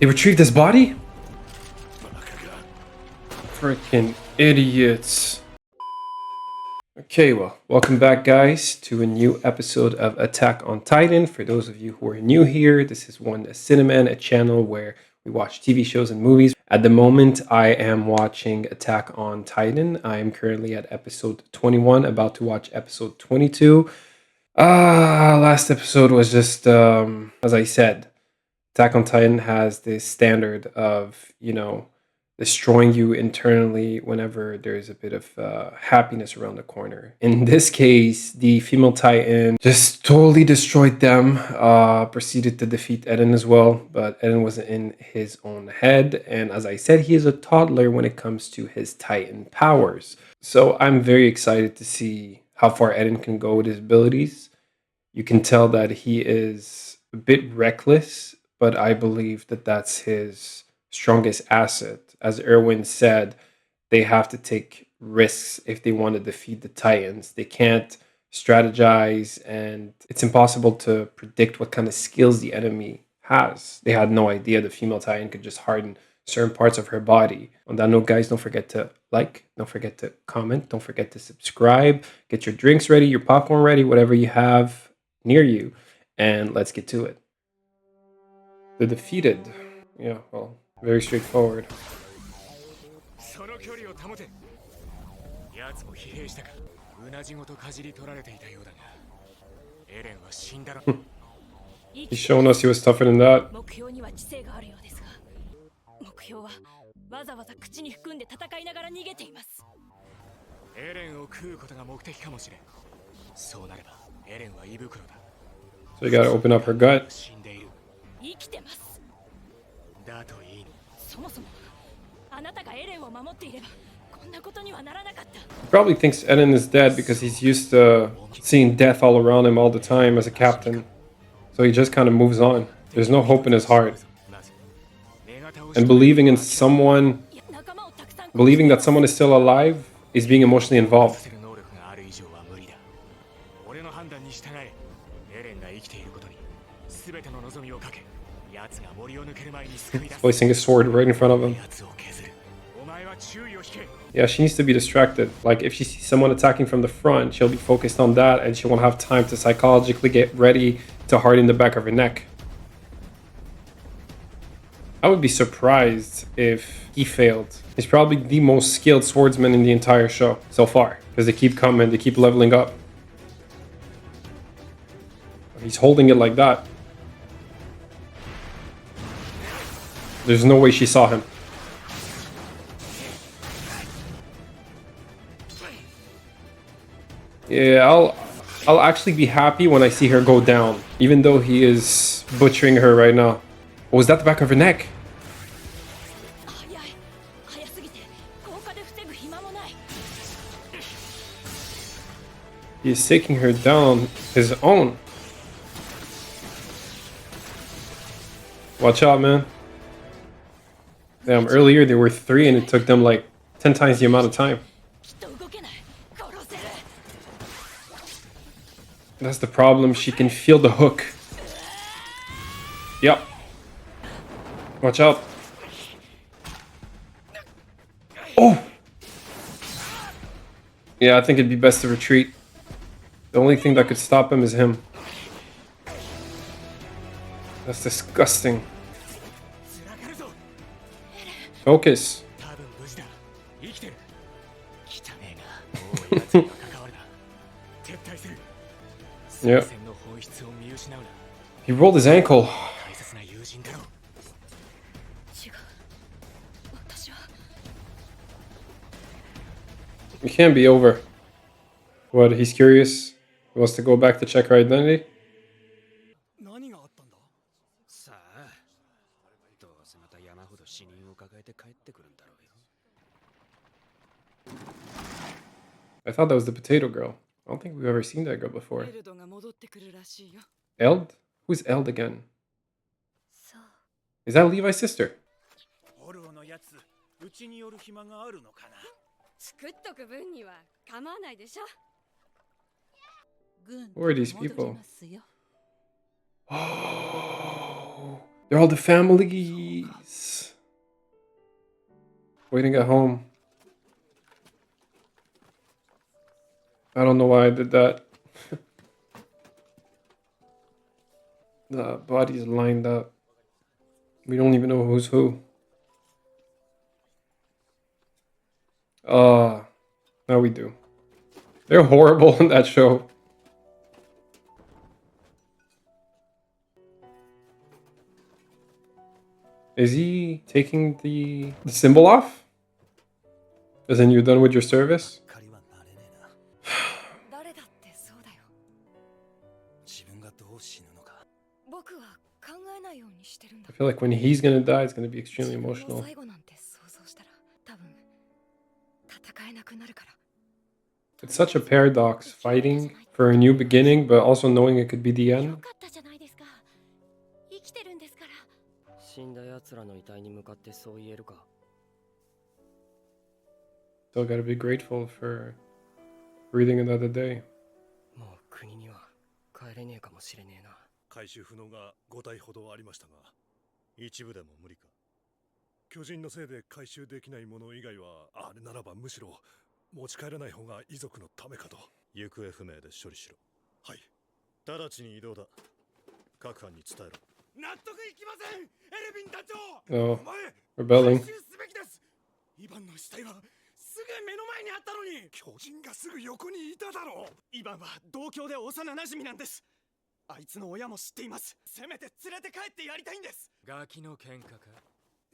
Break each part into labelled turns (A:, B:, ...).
A: They retrieved his body? Freaking idiots. Okay, well, welcome back, guys, to a new episode of Attack on Titan. For those of you who are new here, this is Cineman, a channel where we watch TV shows and movies. At the moment, I am watching Attack on Titan. I am currently at episode 21, about to watch episode 22. Last episode was just, as I said, Attack on Titan has this standard of, destroying you internally whenever there's a bit of happiness around the corner. In this case, the female Titan just totally destroyed them, proceeded to defeat Eren as well, but Eren wasn't in his own head. And as I said, he is a toddler when it comes to his Titan powers. So I'm very excited to see how far Eren can go with his abilities. You can tell that he is a bit reckless, but I believe that that's his strongest asset. As Erwin said, they have to take risks if they want to defeat the Titans. They can't strategize, and it's impossible to predict what kind of skills the enemy has. They had no idea the female Titan could just harden certain parts of her body. On that note, guys, don't forget to like, don't forget to comment, don't forget to subscribe, get your drinks ready, your popcorn ready, whatever you have near you, and let's get to it. They're defeated. Yeah, well, very straightforward. He's showing us he was tougher than that. So you gotta open up her gut. He probably thinks Eren is dead because he's used to seeing death all around him all the time as a captain. So he just kind of moves on. There's no hope in his heart. And believing that someone is still alive is being emotionally involved. He's placing his sword right in front of him. Yeah, she needs to be distracted. Like, if she sees someone attacking from the front, she'll be focused on that, and she won't have time to psychologically get ready to harden the back of her neck. I would be surprised if he failed. He's probably the most skilled swordsman in the entire show so far, because they keep coming, they keep leveling up. He's holding it like that. There's no way she saw him. Yeah, I'll actually be happy when I see her go down, even though he is butchering her right now. Oh, was that the back of her neck? He is taking her down his own. Watch out, man. Damn, earlier there were 3 and it took them like 10 times the amount of time. That's the problem. She can feel the hook. Yep. Watch out. Oh! Yeah, I think it'd be best to retreat. The only thing that could stop him is him. That's disgusting. Focus. Yeah. He rolled his ankle. It can't be over. What, he's curious? He wants to go back to check her identity? I thought that was the potato girl. I don't think we've ever seen that girl before. Eld? Who's Eld again? Is that Levi's sister? Who are these people? Oh, They're all the families waiting at home. I don't know why I did that. The bodies lined up. We don't even know who's who. Now we do. They're horrible in that show. Is he taking the symbol off? As in you're done with your service? I feel like when he's gonna die, it's gonna be extremely emotional. It's such a paradox, fighting for a new beginning, but also knowing it could be the end. Still gotta be grateful for breathing another day.
B: 回収不能が5体ほどありましたが、一部でも無理か。巨人のせいで回収できないもの以外は、あれならばむしろ持ち帰らない方が遺族のためかと。行方不明で処理しろ。はい。直ちに移動だ。各班に伝えろ。納得いきません、エルヴィン団長。
A: Oh, rebelling.
B: 回収すべきです。イヴァンの死体はすぐ目の前にあったのに。巨人がすぐ横にいただろう。イヴァンは同郷で幼馴染なんです。あいつの親も知っています。せめて連れて帰ってやりたいんです。
C: ガキの喧嘩か。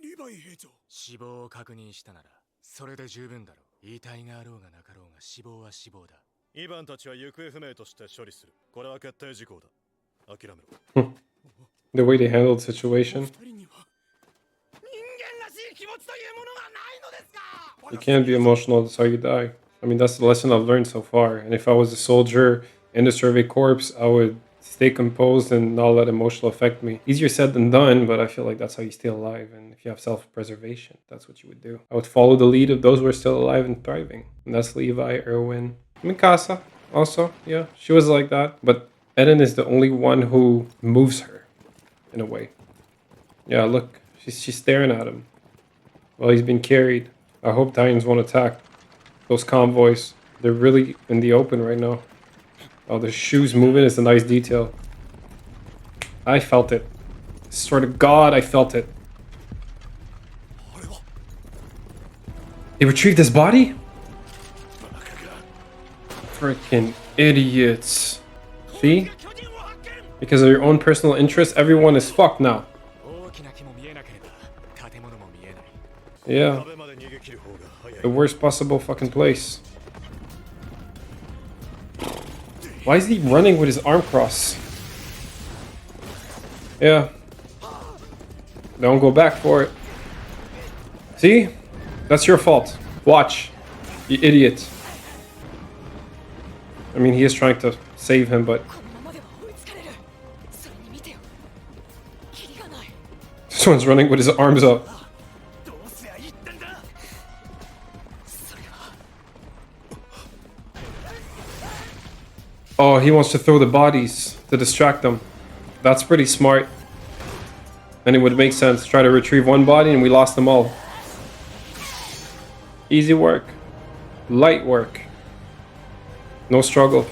B: リヴァイ兵長。
C: 死亡を確認したならそれで十分だろう。遺体があろうがなかろうが死亡は死亡だ。
B: イヴァンたちは行方不明として処理する。これは決定事項だ。諦めろ。
A: The way they handled the situation.
B: 人間らしい気持ちというものがないのですか。
A: You can't be emotional, that's how you die. I mean, that's the lesson I've learned so far. And if I was a soldier in the survey corps, I would stay composed and not let emotional affect me. Easier said than done, but I feel like that's how you stay alive. And if you have self-preservation, that's what you would do. I would follow the lead of those who are still alive and thriving. And that's Levi, Erwin, Mikasa also. Yeah, she was like that. But Eren is the only one who moves her, in a way. Yeah, look, she's staring at him while he's being carried. I hope Titans won't attack those convoys. They're really in the open right now. Oh, the shoes moving is a nice detail. I felt it. Swear to God, I felt it. They retrieved his body? Freaking idiots. See? Because of your own personal interests, everyone is fucked now. Yeah. The worst possible fucking place. Why is he running with his arm crossed? Yeah. Don't go back for it. See? That's your fault. Watch. You idiot. I mean, he is trying to save him, but... This one's running with his arms up. Oh, he wants to throw the bodies to distract them. That's pretty smart. And it would make sense. Try to retrieve one body and we lost them all. Easy work. Light work. No struggle.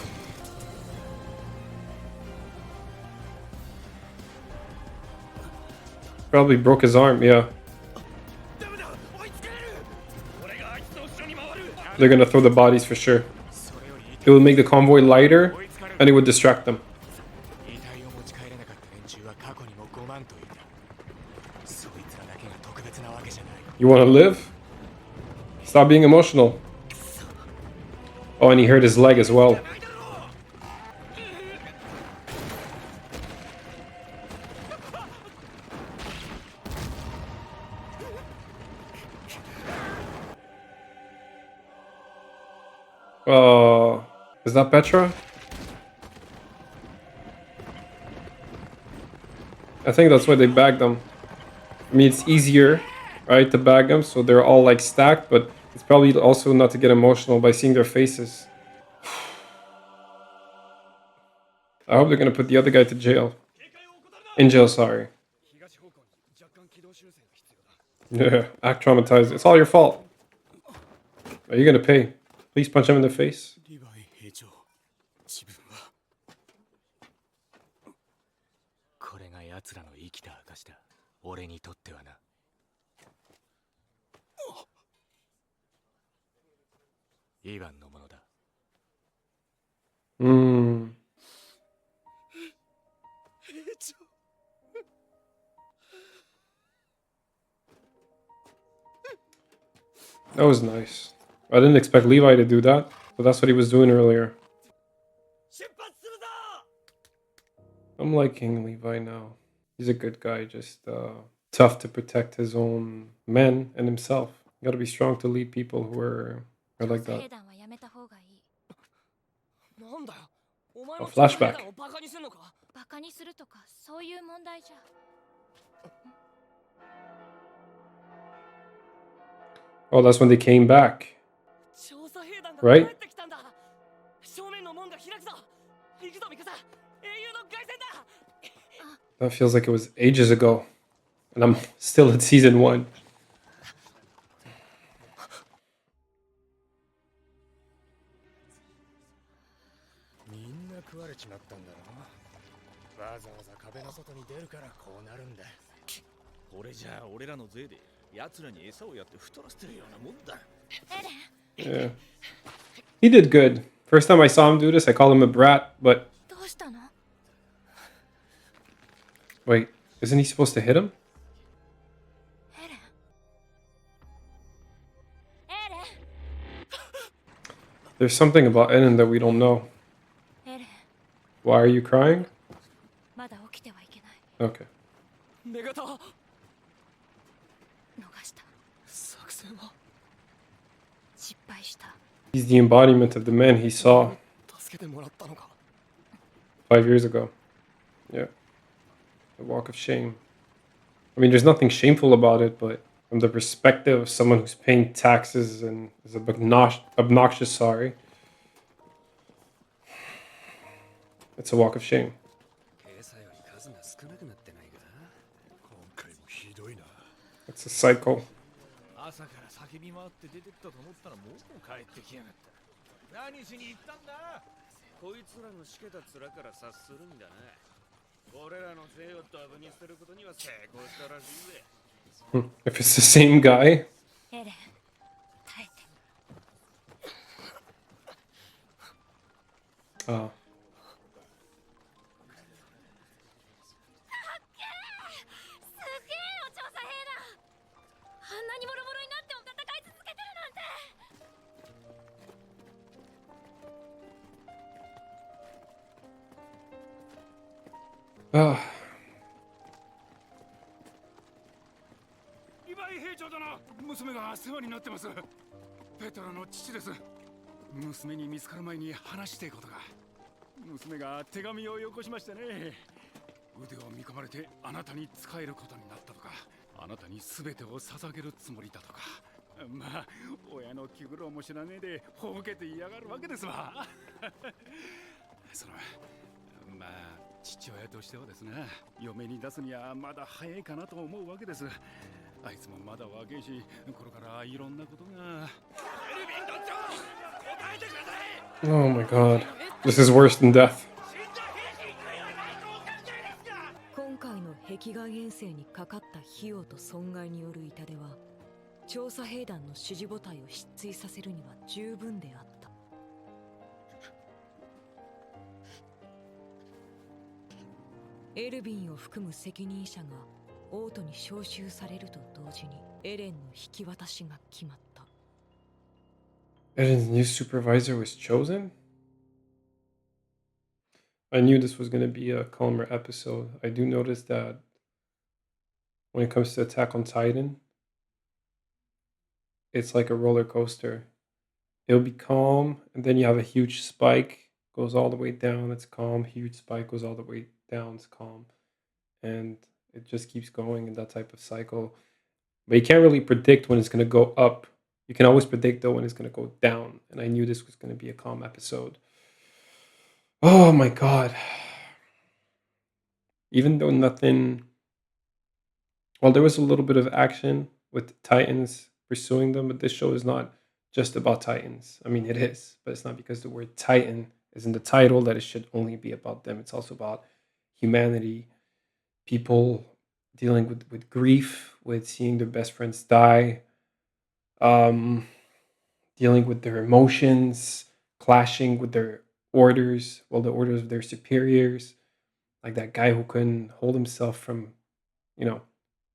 A: Probably broke his arm, yeah. They're gonna throw the bodies for sure. It would make the convoy lighter, and it would distract them. You want to live? Stop being emotional. Oh, and he hurt his leg as well. Oh, is that Petra? I think that's why they bagged them. I mean, it's easier, right, to bag them, so they're all like stacked, but it's probably also not to get emotional by seeing their faces. I hope they're gonna put the other guy to jail. In jail, sorry. Yeah, act traumatized. It's all your fault. Are you gonna pay? Please punch him in the face.
B: リヴァイ兵長、自分は
C: これが奴らの生きた証だ。俺にとってはな。イヴァンのものだ。
A: Hmm.
B: 兵長。
A: That was nice. I didn't expect Levi to do that, but that's what he was doing earlier.
B: 出発するぞ。
A: I'm liking Levi now. He's a good guy, just tough to protect his own men and himself. You gotta be strong to lead people who are like that.
D: なんだよ。お前
A: A
D: も調査兵
A: flashback.
D: 団をバカにするのか。
E: バカにするとかそういう問題じゃ。
A: Oh, that's when they came back.
D: 調査兵団が
A: Right?
D: 帰ってきたんだ。正面の門が開くぞ。行くぞミカサ。英雄の凱旋だ。
A: That feels like it was ages ago. And I'm still at season 1.
C: みんな食われちまったんだろ。わざわざ壁の外に出るからこうなるんだ。
F: これじゃあ俺らの税で奴らに餌をやって太らせてるようなもんだ。
A: Yeah. He did good. First time I saw him do this, I called him a brat, but
E: どうしたの？
A: wait, isn't he supposed to hit him?
E: エレン。エレン。
A: There's something about Eren that we don't know.
E: エレン。
A: Why are you crying?
E: まだ起きてはいけない。
A: Okay.
D: メガタ。
E: 逃した。
D: 作戦は
E: 失敗した。
A: He's the embodiment of the man he saw
D: 助けてもらったのか。
A: 5 years ago. Yeah. The walk of shame. I mean, there's nothing shameful about it, but from the perspective of someone who's paying taxes and is obnoxious, sorry, it's a walk of shame.
C: 警査より数が少なくなってないか。
B: 今回もひどいな。
A: It's a cycle.
F: 朝から叫び回って出てったと思ったらもう帰ってきやがった。何しに行ったんだ。こいつらのしけた面から察するにだな。俺らの税をドブにすることには成功したらしいぜ。
A: If it's the same guy,
E: エレン。耐えて。
A: uh,
E: すげえよ調査兵団。あんなにボロボロになっても戦い続けてるなんて。
B: リヴァイ兵長殿、娘が世話になってます。ペトラの父です。娘に見つかる前に話していことが。娘が手紙をよこしましてね。腕を見込まれてあなたに仕えることになったとか、あなたに全てを捧げるつもりだとか。まあ、親の気苦労も知らねえでほうけて嫌がるわけですわ。そのまあ父親としてはですね、嫁に出すにはまだ早いかなと思うわけです。あいつもまだ若いし、これからいろんなことが。エルヴィン団長、答えてください。
A: oh my god. This is worse than death.
G: 今回の壁外遠征にかかった費用と損害による痛手は調査兵団の支持母体を失墜させるには十分であった。エルヴィンを含む責任者が王都に招集されると同時にエレンの引き渡しが決まった。
A: Eren's new supervisor was chosen? I knew this was going to be a calmer episode. I do notice that when it comes to Attack on Titan, it's like a roller coaster. It'll be calm, and then you have a huge spike, goes all the way down, it's calm, huge spike goes all the way down, it's calm. And it just keeps going in that type of cycle. But you can't really predict when it's going to go up. You can always predict, though, when it's going to go down. And I knew this was going to be a calm episode. Oh my god. Even though nothing Well, there was a little bit of action with Titans pursuing them, but this show is not just about Titans. I mean, it is, but it's not because the word Titan is in the title that it should only be about them. It's also about humanity, people dealing with grief, with seeing their best friends die, um, dealing with their emotions, clashing with their orders, well, the orders of their superiors, like that guy who couldn't hold himself from, you know,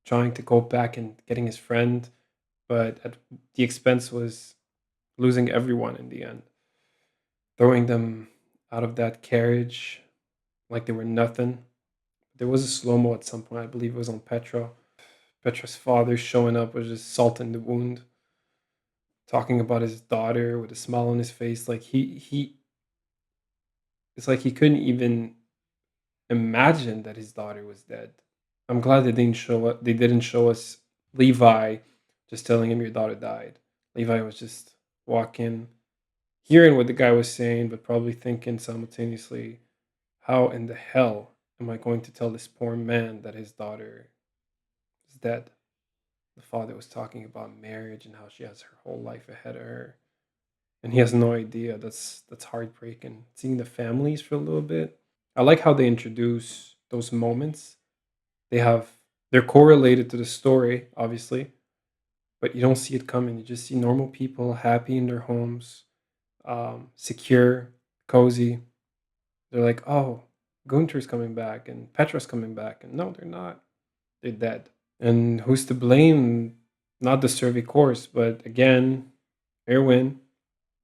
A: trying to go back and getting his friend, but at the expense was losing everyone in the end, throwing them out of that carriage like they were nothing. There was a slow mo at some point, I believe it was on Petra. Petra's father showing up was just salt in the wound, talking about his daughter with a smile on his face. Like he it's like he couldn't even imagine that his daughter was dead. I'm glad they didn't show us Levi just telling him your daughter died. Levi was just walking, hearing what the guy was saying, but probably thinking simultaneously, how in the hell am I going to tell this poor man that his daughter is dead? The father was talking about marriage and how she has her whole life ahead of her. And he has no idea. That's heartbreaking. Seeing the families for a little bit. I like how they introduce those moments. They have they're correlated to the story, obviously, but you don't see it coming. You just see normal people happy in their homes, secure, cozy. They're like, oh, Gunter's coming back and Petra's coming back. And no, they're not. They're dead. And who's to blame? Not the survey course, but again, Erwin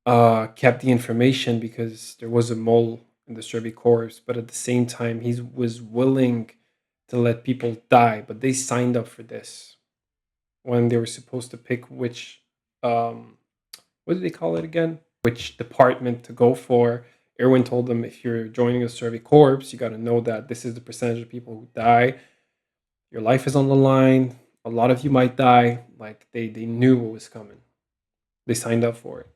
A: kept the information because there was a mole in the survey corps, but at the same time, he was willing to let people die. But they signed up for this when they were supposed to pick which, um, what did they call it again? Which department to go for. Erwin told them if you're joining a survey corps, you got to know that this is the percentage of people who die. Your life is on the line. A lot of you might die. Like they knew what was coming. They signed up for it.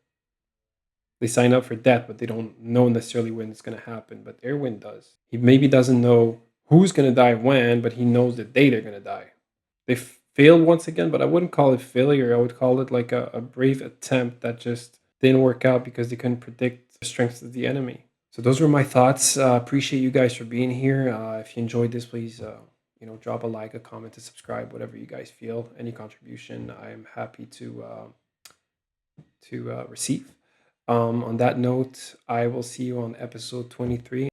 A: They sign up for death, but they don't know necessarily when it's going to happen. But Erwin does. He maybe doesn't know who's going to die when, but he knows the day they're going to die. They failed once again, but I wouldn't call it failure. I would call it like a brave attempt that just didn't work out because they couldn't predict the strengths of the enemy. So those were my thoughts. Appreciate you guys for being here. If you enjoyed this, please drop a like, a comment, a subscribe, whatever you guys feel. Any contribution, I am happy to receive. On that note, I will see you on episode 23.